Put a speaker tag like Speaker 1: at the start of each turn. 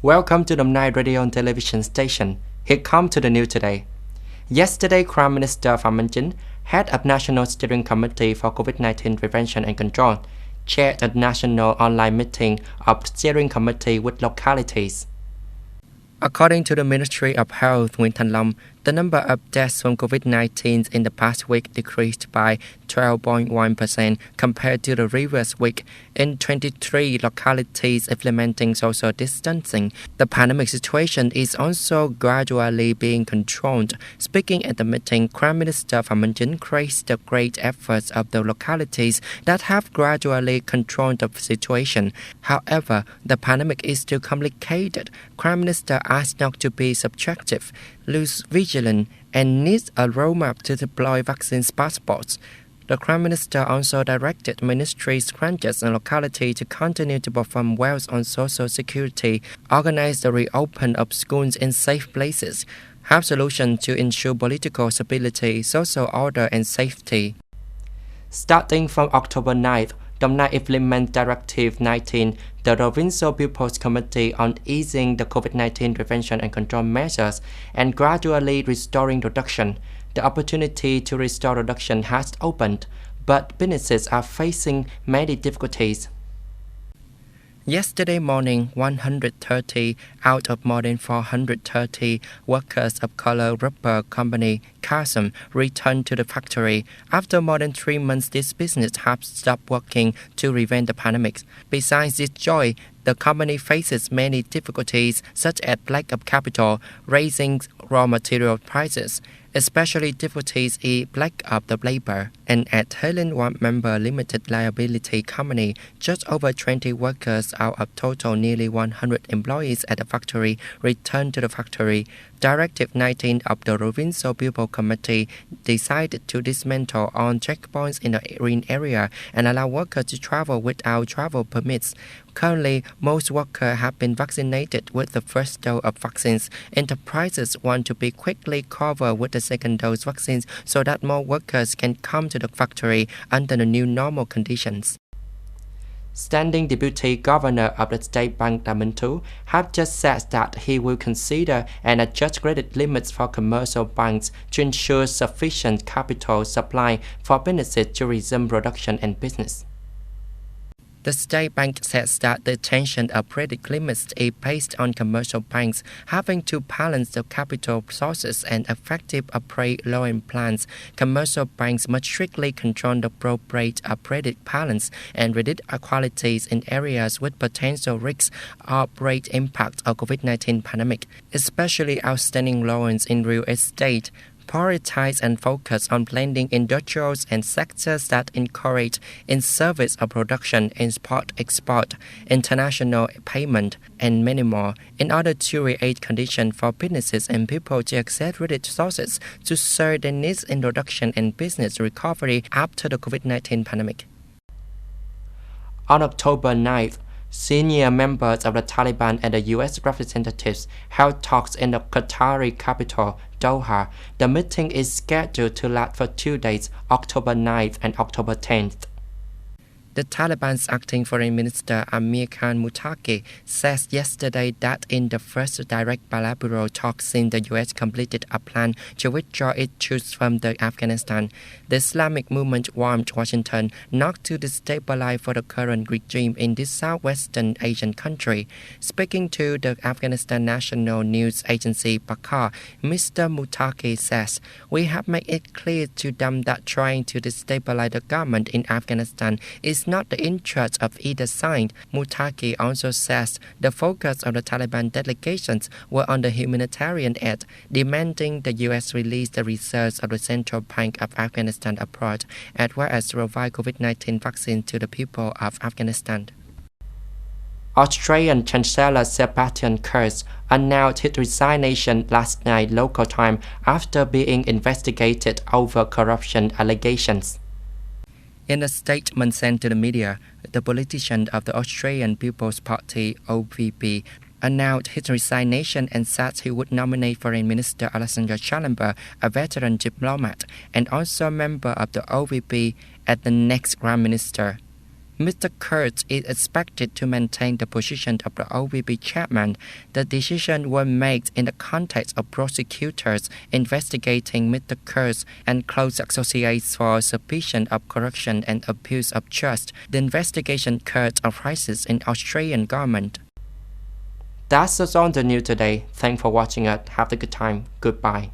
Speaker 1: Welcome to the Night Radio and Television Station. Here come to the news today. Yesterday, Prime Minister Phạm Minh Chính, head of National Steering Committee for COVID-19 Prevention and Control, chaired a national online meeting of steering committee with localities. According to the Ministry of Health, Nguyễn Thành Long, the number of deaths from COVID-19 in the past week decreased by 12.1% compared to the previous week in 23 localities implementing social distancing. The pandemic situation is also gradually being controlled. Speaking at the meeting, Prime Minister Phạm Minh Chính praised the great efforts of the localities that have gradually controlled the situation. However, the pandemic is still complicated. Prime Minister asked not to be subjective, lose vigilant, and needs a roadmap to deploy vaccine passports. The Prime Minister also directed ministries, branches, and locality to continue to perform well on social security, organize the reopen of schools in safe places, have solutions to ensure political stability, social order, and safety. Starting from October 9th, Đồng Nai implement Directive 19, the Provincial People's Committee on easing the COVID-19 prevention and control measures and gradually restoring production. The opportunity to restore production has opened, but businesses are facing many difficulties. Yesterday morning, 130 out of more than 430 workers of color rubber company Carson returned to the factory. After more than 3 months, this business has stopped working to prevent the pandemic. Besides this joy, the company faces many difficulties such as lack of capital, raising raw material prices, especially difficulties in lack of the labor. And at Helen one-member limited liability company, just over 20 workers out of total nearly 100 employees at the factory returned to the factory. Directive 19 of the Provincial People Committee decided to dismantle all checkpoints in the green area and allow workers to travel without travel permits. Currently, most workers have been vaccinated with the first dose of vaccines. Enterprises want to be quickly covered with the second dose vaccines so that more workers can come to the factory under the new normal conditions. Standing Deputy Governor of the State Bank Đàm Minh Tú have just said that he will consider and adjust credit limits for commercial banks to ensure sufficient capital supply for businesses to resume production and business. The State Bank says that the tension of credit limits is based on commercial banks having to balance the capital sources and effective appraisal loan plans. Commercial banks must strictly control the broad rate of credit balance and reduce inequalities in areas with potential risks of great impact of COVID-19 pandemic, especially outstanding loans in real estate. Prioritize and focus on blending industrials and sectors that encourage in service of production, import, export, international payment, and many more, in order to create conditions for businesses and people to access credit sources to serve their needs in production and business recovery after the COVID-19 pandemic. On October 9th, senior members of the Taliban and the U.S. representatives held talks in the Qatari capital, Doha. The meeting is scheduled to last for 2 days, October 9th and October 10th. The Taliban's acting foreign minister Amir Khan Muttaqi says yesterday that in the first direct bilateral talks since the U.S. completed a plan to withdraw its troops from Afghanistan, the Islamic movement warned Washington not to destabilize for the current regime in this southwestern Asian country. Speaking to the Afghanistan National News Agency Pakar, Mr. Muttaqi says, "We have made it clear to them that trying to destabilize the government in Afghanistan is not the interest of either side." Muttaqi also says the focus of the Taliban delegations were on the humanitarian aid, demanding the U.S. release the reserves of the Central Bank of Afghanistan abroad, as well as provide COVID-19 vaccine to the people of Afghanistan. Australian Chancellor Sebastian Kurz announced his resignation last night local time after being investigated over corruption allegations. In a statement sent to the media, the politician of the Australian People's Party (OPP) announced his resignation and said he would nominate Foreign Minister Alexander Schallenberg, a veteran diplomat and also a member of the OPP, as the next Prime Minister. Mr. Kurtz is expected to maintain the position of the OVB chairman. The decision was made in the context of prosecutors investigating Mr. Kurtz and close associates for suspicion of corruption and abuse of trust. The investigation occurred of crisis in Australian government. That's all the news today. Thanks for watching it. Have a good time. Goodbye.